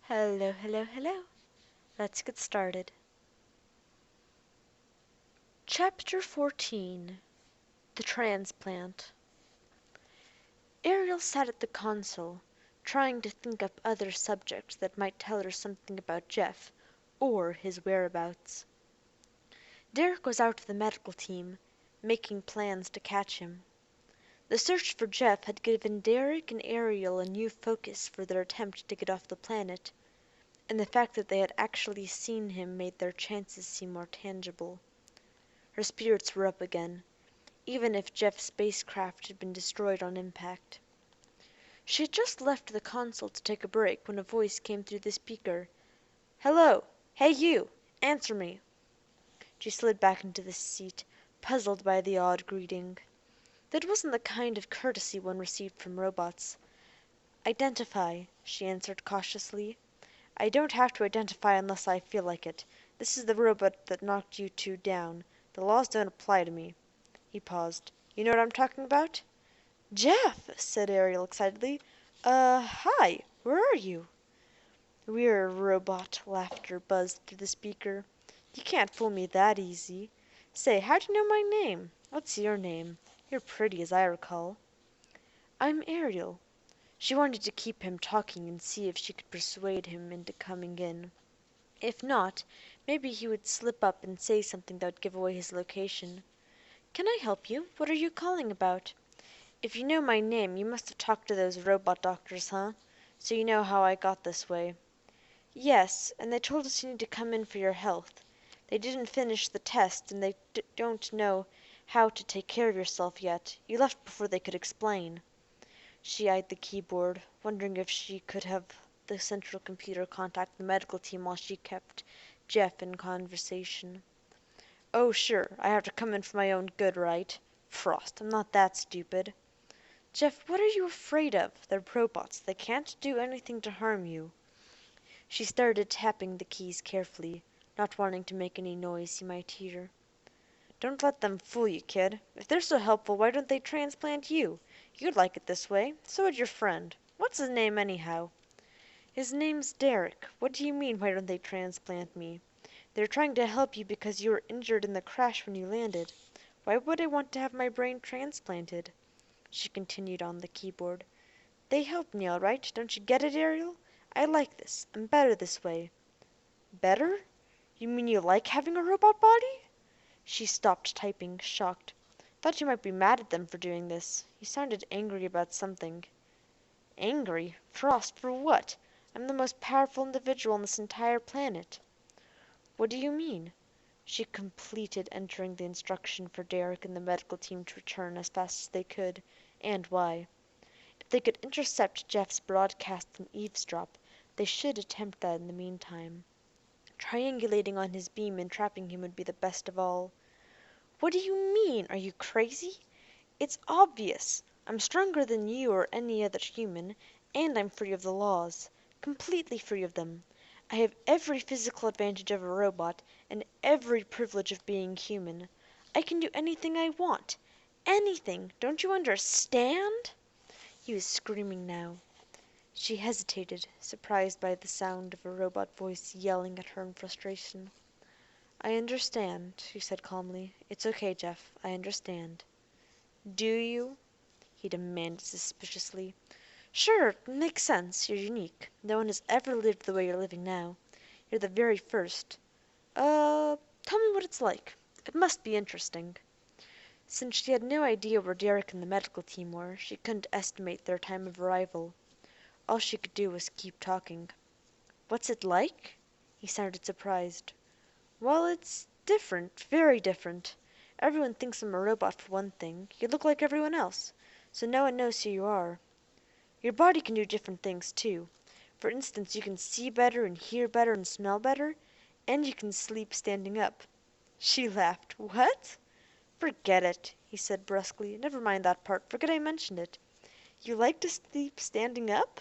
Hello, hello, hello. Let's get started. Chapter 14 The Transplant. Ariel sat at the console, trying to think up other subjects that might tell her something about Jeff, or his whereabouts. Derek was out with the medical team, making plans to catch him. The search for Jeff had given Derek and Ariel a new focus for their attempt to get off the planet, and the fact that they had actually seen him made their chances seem more tangible. Her spirits were up again, even if Jeff's spacecraft had been destroyed on impact. She had just left the console to take a break when a voice came through the speaker. "Hello! Hey you! Answer me!" She slid back into the seat, puzzled by the odd greeting. That wasn't the kind of courtesy one received from robots. "Identify," she answered cautiously. "I don't have to identify unless I feel like it. This is the robot that knocked you two down. The laws don't apply to me." He paused. "You know what I'm talking about?" "Jeff!" said Ariel excitedly. Hi. Where are you?" "We're a robot," laughter buzzed through the speaker. "You can't fool me that easy. Say, how do you know my name? What's your name? You're pretty, as I recall." "I'm Ariel." She wanted to keep him talking and see if she could persuade him into coming in. If not, maybe he would slip up and say something that would give away his location. "Can I help you? What are you calling about?" "If you know my name, you must have talked to those robot doctors, huh? So you know how I got this way." "Yes, and they told us you need to come in for your health. They didn't finish the test, and they don't know how to take care of yourself yet. You left before they could explain." She eyed the keyboard, wondering if she could have the central computer contact the medical team while she kept Jeff in conversation. "Oh, sure, I have to come in for my own good, right? Frost, I'm not that stupid." "Jeff, what are you afraid of? They're robots. They can't do anything to harm you." She started tapping the keys carefully, not wanting to make any noise he might hear. "Don't let them fool you, kid. If they're so helpful, why don't they transplant you? You'd like it this way. So would your friend. What's his name, anyhow?" "His name's Derek. What do you mean, why don't they transplant me?" "They're trying to help you because you were injured in the crash when you landed. Why would I want to have my brain transplanted?" She continued on the keyboard. "They helped me, all right. Don't you get it, Ariel? I like this. I'm better this way." "Better? You mean you like having a robot body?" She stopped typing, shocked. "Thought you might be mad at them for doing this. You sounded angry about something." "Angry? Frost, for what? I'm the most powerful individual on this entire planet." "What do you mean?" She completed entering the instruction for Derek and the medical team to return as fast as they could, and why. If they could intercept Jeff's broadcast and eavesdrop, they should attempt that in the meantime. Triangulating on his beam and trapping him would be the best of all. "What do you mean? Are you crazy?" "It's obvious. I'm stronger than you or any other human, and I'm free of the laws. Completely free of them. I have every physical advantage of a robot, and every privilege of being human. I can do anything I want. Anything! Don't you understand?" He was screaming now. She hesitated, surprised by the sound of a robot voice yelling at her in frustration. "I understand," she said calmly. "It's okay, Jeff. I understand." "Do you?" he demanded suspiciously. "Sure, it makes sense. You're unique. No one has ever lived the way you're living now. You're the very first. Tell me what it's like. It must be interesting." Since she had no idea where Derek and the medical team were, she couldn't estimate their time of arrival. All she could do was keep talking. "What's it like?" He sounded surprised. "Well, it's different, very different. Everyone thinks I'm a robot for one thing. You look like everyone else, so no one knows who you are. Your body can do different things, too. For instance, you can see better and hear better and smell better, and you can sleep standing up." She laughed. "What?" "Forget it," he said brusquely. "Never mind that part. Forget I mentioned it." "You like to sleep standing up?"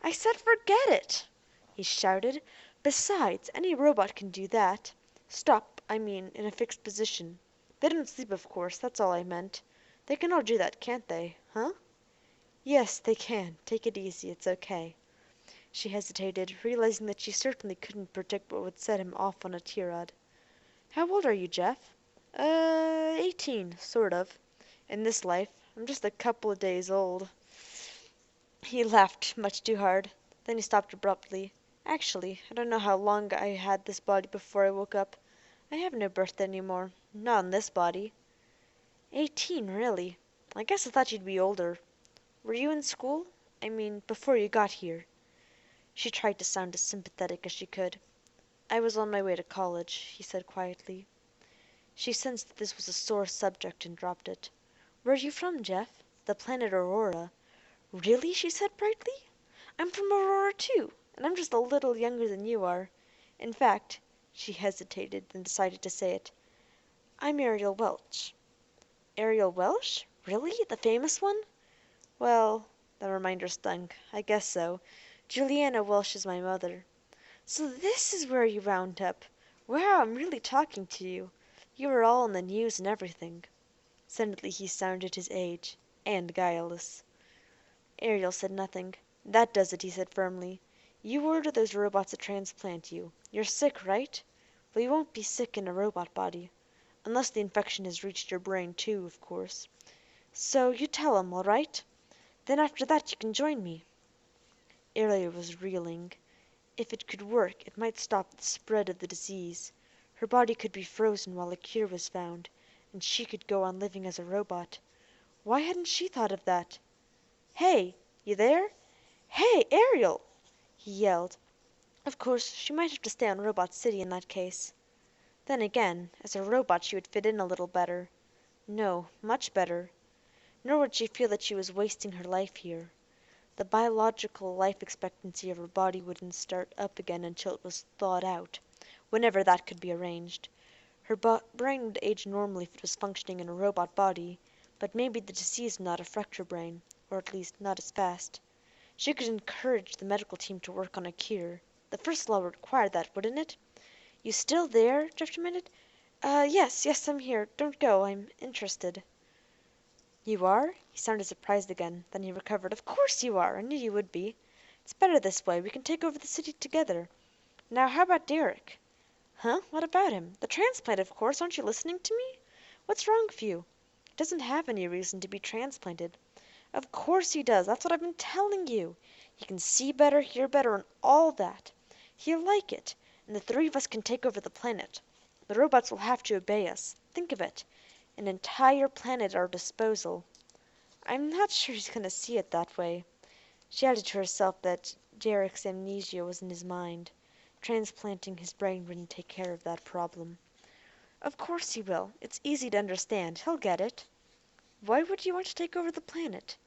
"I said forget it!" he shouted. "Besides, any robot can do that. Stop, I mean, in a fixed position. They don't sleep, of course. That's all I meant. They can all do that, can't they? Huh?" "Yes, they can. Take it easy. It's okay." She hesitated, realizing that she certainly couldn't predict what would set him off on a tirade. "How old are you, Jeff?" 18, sort of. In this life. I'm just a couple of days old." He laughed much too hard. Then he stopped abruptly. "Actually, I don't know how long I had this body before I woke up. I have no birthday any more. Not in this body." 18, really? I guess I thought you'd be older. Were you in school? I mean, before you got here." She tried to sound as sympathetic as she could. "I was on my way to college," he said quietly. She sensed that this was a sore subject and dropped it. "Where are you from, Jeff?" "The planet Aurora." "Really?" she said brightly. "I'm from Aurora too, and I'm just a little younger than you are. In fact," she hesitated, then decided to say it, "I'm Ariel Welch." "Ariel Welch? Really? The famous one?" "Well," the reminder stung, "I guess so. Juliana Welch is my mother." "So this is where you wound up. Wow, I'm really talking to you. You were all in the news and everything." Suddenly he sounded his age, and guileless. Ariel said nothing. "That does it," he said firmly. "You order those robots to transplant you. You're sick, right? Well, you won't be sick in a robot body. Unless the infection has reached your brain, too, of course. So you tell 'em, all right? Then after that you can join me." Ariel was reeling. If it could work, it might stop the spread of the disease. Her body could be frozen while a cure was found, and she could go on living as a robot. Why hadn't she thought of that? "Hey! You there? Hey, Ariel!" he yelled. Of course, she might have to stay on Robot City in that case. Then again, as a robot she would fit in a little better. No, much better. Nor would she feel that she was wasting her life here. The biological life expectancy of her body wouldn't start up again until it was thawed out, whenever that could be arranged. Her brain would age normally if it was functioning in a robot body, but maybe the disease would not affect her brain, or at least not as fast. She could encourage the medical team to work on a cure. The first law would require that, wouldn't it? "You still there?" Jeff demanded. Yes, I'm here. Don't go. I'm interested." "You are?" He sounded surprised again. Then he recovered. "Of course you are. I knew you would be. It's better this way. We can take over the city together. Now how about Derek?" "Huh? What about him?" "The transplant, of course. Aren't you listening to me? What's wrong with you?" "He doesn't have any reason to be transplanted." "Of course he does. That's what I've been telling you. He can see better, hear better, and all that. He'll like it, and the three of us can take over the planet. The robots will have to obey us. Think of it, an entire planet at our disposal." "I'm not sure he's going to see it that way." She added to herself that Derek's amnesia was in his mind. Transplanting his brain wouldn't take care of that problem. "Of course he will. It's easy to understand. He'll get it." "Why would you want to take over the planet?"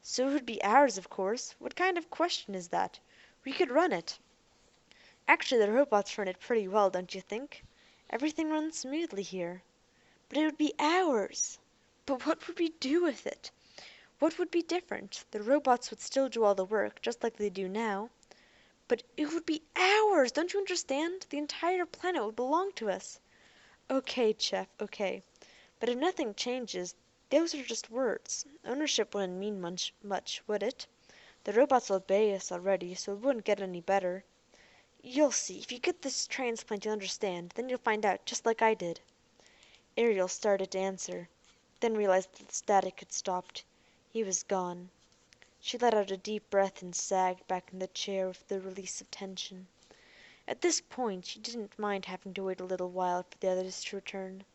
"So it would be ours, of course. What kind of question is that? We could run it. Actually, the robots run it pretty well, don't you think? Everything runs smoothly here." "But it would be ours." "But what would we do with it? What would be different? The robots would still do all the work, just like they do now." "But it would be ours, don't you understand? The entire planet would belong to us." "Okay, Jeff, okay. But if nothing changes, those are just words. Ownership wouldn't mean much, would it? The robots obey us already, so it wouldn't get any better." "You'll see. If you get this transplant you'll understand. Then you'll find out, just like I did." Ariel started to answer, then realized that the static had stopped. He was gone. She let out a deep breath and sagged back in the chair with the release of tension. At this point she didn't mind having to wait a little while for the others to return.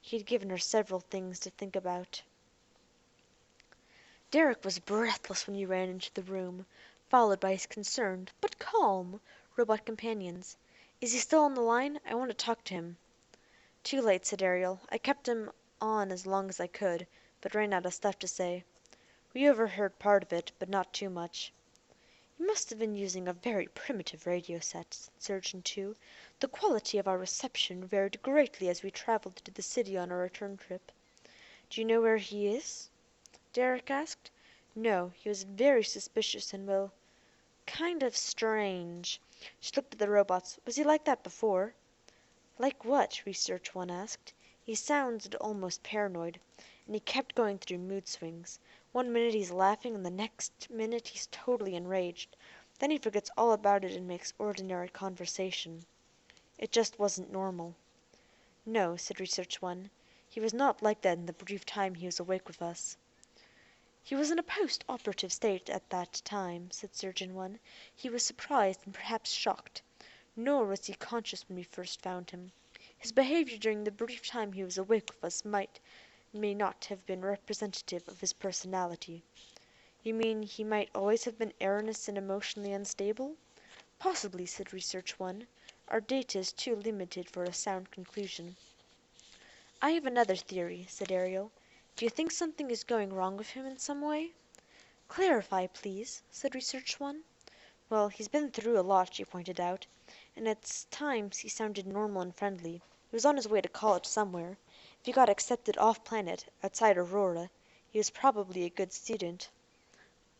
He had given her several things to think about. Derek was breathless when you ran into the room, followed by his concerned, but calm, robot companions. "Is he still on the line? I want to talk to him." "Too late," said Ariel. "I kept him on as long as I could, but ran out of stuff to say. We overheard part of it, but not too much." "You must have been using a very primitive radio set," said Surgeon Two. "The quality of our reception varied greatly as we traveled to the city on our return trip." "Do you know where he is?" Derek asked. "No. He was very suspicious and well, kind of strange." She looked at the robots. "Was he like that before?" "Like what?" Research One asked. "He sounded almost paranoid, and he kept going through mood swings. One minute he's laughing and the next minute he's totally enraged. Then he forgets all about it and makes ordinary conversation. It just wasn't normal." "No," said Research One. "He was not like that in the brief time he was awake with us." "He was in a post-operative state at that time," said Surgeon One. "He was surprised and perhaps shocked. Nor was he conscious when we first found him. His behavior during the brief time he was awake with us may not have been representative of his personality." "You mean he might always have been erroneous and emotionally unstable?" "Possibly," said Research One. "Our data is too limited for a sound conclusion." "I have another theory," said Ariel. "Do you think something is going wrong with him in some way?" "Clarify, please," said Research One. "Well, he's been through a lot," she pointed out, "and at times he sounded normal and friendly. He was on his way to college somewhere. If he got accepted off planet, outside Aurora, he was probably a good student."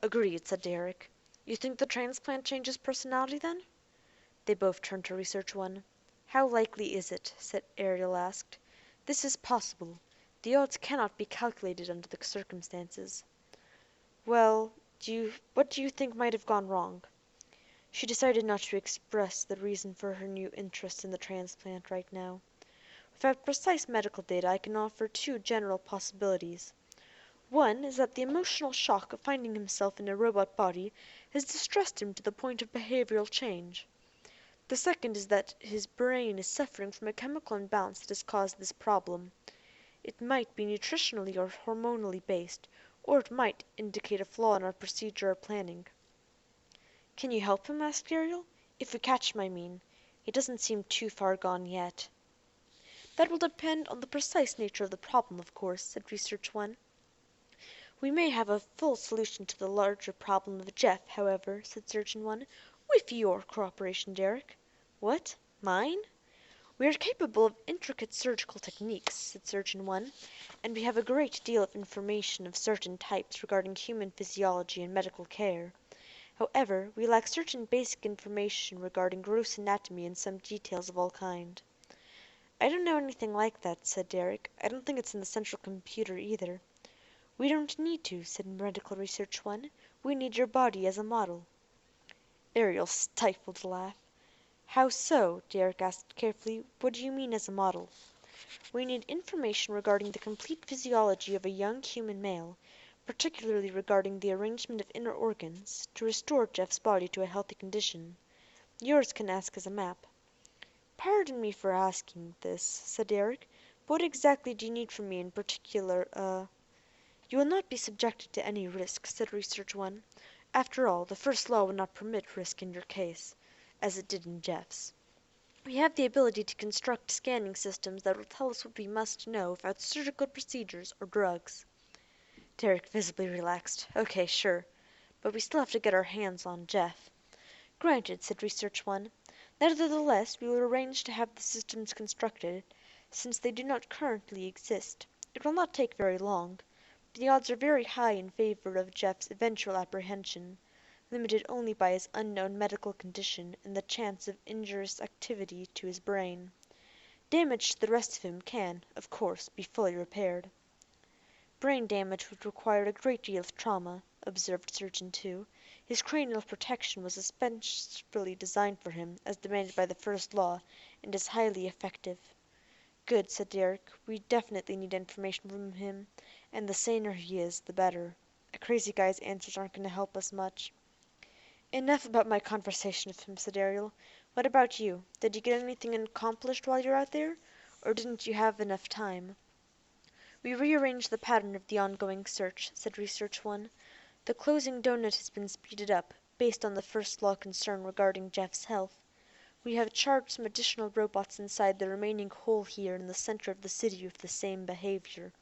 "Agreed," said Derek. "You think the transplant changed his personality, then?" They both turned to Research One. "How likely is it?" Ariel asked. "This is possible. The odds cannot be calculated under the circumstances." "Well, what do you think might have gone wrong?" She decided not to express the reason for her new interest in the transplant right now. "Without precise medical data, I can offer two general possibilities. One is that the emotional shock of finding himself in a robot body has distressed him to the point of behavioral change. The second is that his brain is suffering from a chemical imbalance that has caused this problem. It might be nutritionally or hormonally based, or it might indicate a flaw in our procedure or planning." "Can you help him?" asked Ariel. "If we catch him, I mean. He doesn't seem too far gone yet." "That will depend on the precise nature of the problem, of course," said Research One. "We may have a full solution to the larger problem of Jeff, however," said Surgeon One, "with your cooperation, Derek." "What? Mine?" "We are capable of intricate surgical techniques," said Surgeon One, "and we have a great deal of information of certain types regarding human physiology and medical care. However, we lack certain basic information regarding gross anatomy and some details of all kind." "I don't know anything like that," said Derek. "I don't think it's in the central computer either." "We don't need to," said Medical Research One. "We need your body as a model." Ariel stifled a laugh. "How so?" Derek asked carefully. "What do you mean as a model?" "We need information regarding the complete physiology of a young human male, particularly regarding the arrangement of inner organs, to restore Jeff's body to a healthy condition. Yours can ask as a map." "Pardon me for asking this," said Eric, "but what exactly do you need from me in particular? "You will not be subjected to any risk," said Research One. "After all, the first law would not permit risk in your case, as it did in Jeff's. We have the ability to construct scanning systems that will tell us what we must know without surgical procedures or drugs." Derek visibly relaxed. "Okay, sure. But we still have to get our hands on Jeff." "Granted," said Research One. "Nevertheless, we will arrange to have the systems constructed, since they do not currently exist. It will not take very long. The odds are very high in favor of Jeff's eventual apprehension, limited only by his unknown medical condition and the chance of injurious activity to his brain. Damage to the rest of him can, of course, be fully repaired." "Brain damage would require a great deal of trauma," observed Surgeon Two. "His cranial protection was especially designed for him, as demanded by the first law, and is highly effective." "Good," said Derek. "We definitely need information from him, and the saner he is, the better. A crazy guy's answers aren't going to help us much." "Enough about my conversation with him," said Ariel. "What about you? Did you get anything accomplished while you were out there? Or didn't you have enough time?" "We rearranged the pattern of the ongoing search," said Research One. "The closing donut has been speeded up, based on the first law concern regarding Jeff's health. We have charged some additional robots inside the remaining hole here in the center of the city with the same behavior.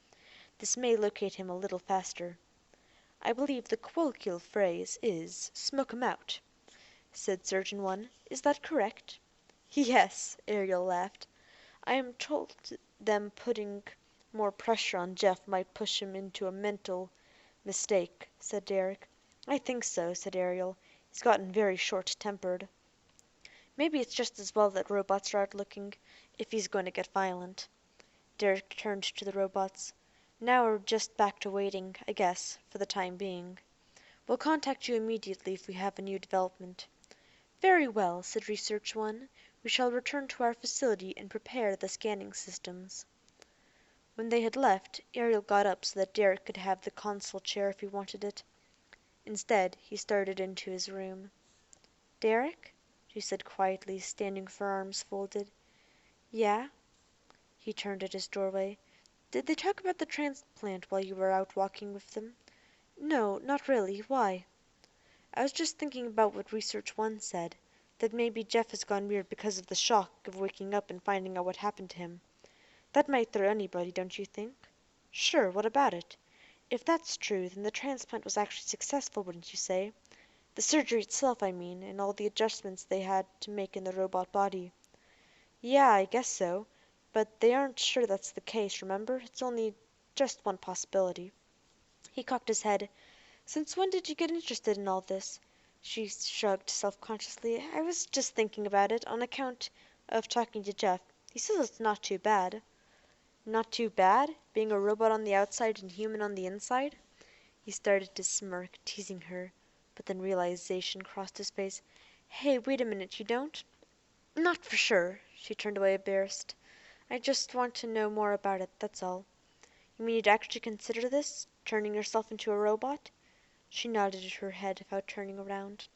This may locate him a little faster." "I believe the colloquial phrase is 'smoke 'em out,'" said Surgeon One. "Is that correct?" "Yes," Ariel laughed. "I am told them putting more pressure on Jeff might push him into a mental mistake," said Derek. "I think so," said Ariel. "He's gotten very short-tempered." "Maybe it's just as well that robots are out looking, if he's going to get violent." Derek turned to the robots. "Now we're just back to waiting, I guess, for the time being." We'll contact you immediately if we have a new development." "Very well," said Research One. "We shall return to our facility and prepare the scanning systems." When they had left, Ariel got up so that Derek could have the console chair if he wanted it. Instead, he started into his room. "Derek?" she said quietly, standing with her arms folded. "Yeah?" He turned at his doorway. "Did they talk about the transplant while you were out walking with them?" "No, not really. Why?" "I was just thinking about what Research One said, that maybe Jeff has gone weird because of the shock of waking up and finding out what happened to him. That might throw anybody, don't you think?" "Sure, what about it? If that's true, then the transplant was actually successful, wouldn't you say? The surgery itself, I mean, and all the adjustments they had to make in the robot body." "Yeah, I guess so. But they aren't sure that's the case, remember? It's only just one possibility." He cocked his head. "Since when did you get interested in all this?" She shrugged self-consciously. "I was just thinking about it, on account of talking to Jeff. He says it's not too bad." "Not too bad? Being a robot on the outside and human on the inside?" He started to smirk, teasing her, but then realization crossed his face. "Hey, wait a minute, you don't?" "Not for sure." She turned away embarrassed. "I just want to know more about it, that's all." "You mean you'd actually consider this? Turning yourself into a robot?" She nodded her head without turning around.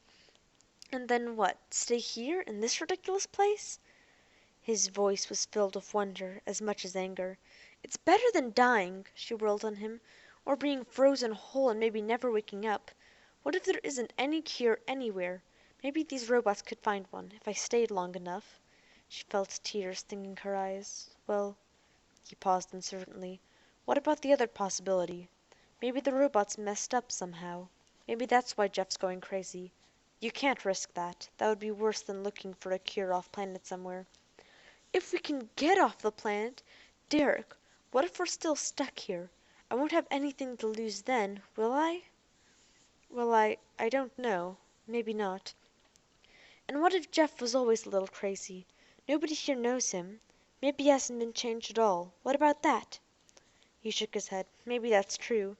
"And then what? Stay here, in this ridiculous place?" His voice was filled with wonder as much as anger. "It's better than dying," she whirled on him, "or being frozen whole and maybe never waking up. What if there isn't any cure anywhere? Maybe these robots could find one, if I stayed long enough." She felt tears stinging her eyes. "Well," he paused uncertainly, "what about the other possibility? Maybe the robot's messed up somehow. Maybe that's why Jeff's going crazy. You can't risk that. That would be worse than looking for a cure off planet somewhere." "If we can get off the planet Derek, what if we're still stuck here? I won't have anything to lose then, will I?" "Well, I don't know. Maybe not." "And what if Jeff was always a little crazy? Nobody here knows him. Maybe he hasn't been changed at all. What about that?" He shook his head. "Maybe that's true.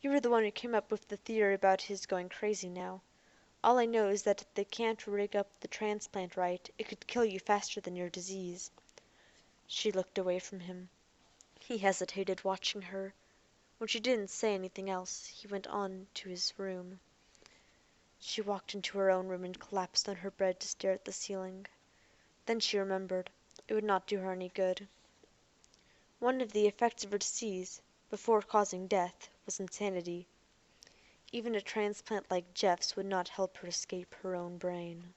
You were the one who came up with the theory about his going crazy now. All I know is that if they can't rig up the transplant right, it could kill you faster than your disease." She looked away from him. He hesitated, watching her. When she didn't say anything else, he went on to his room. She walked into her own room and collapsed on her bed to stare at the ceiling. Then she remembered. It would not do her any good. One of the effects of her disease, before causing death, was insanity. Even a transplant like Jeff's would not help her escape her own brain.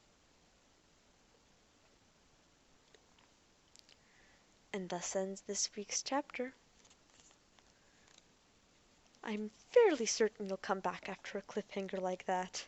And thus ends this week's chapter. I'm fairly certain you'll come back after a cliffhanger like that.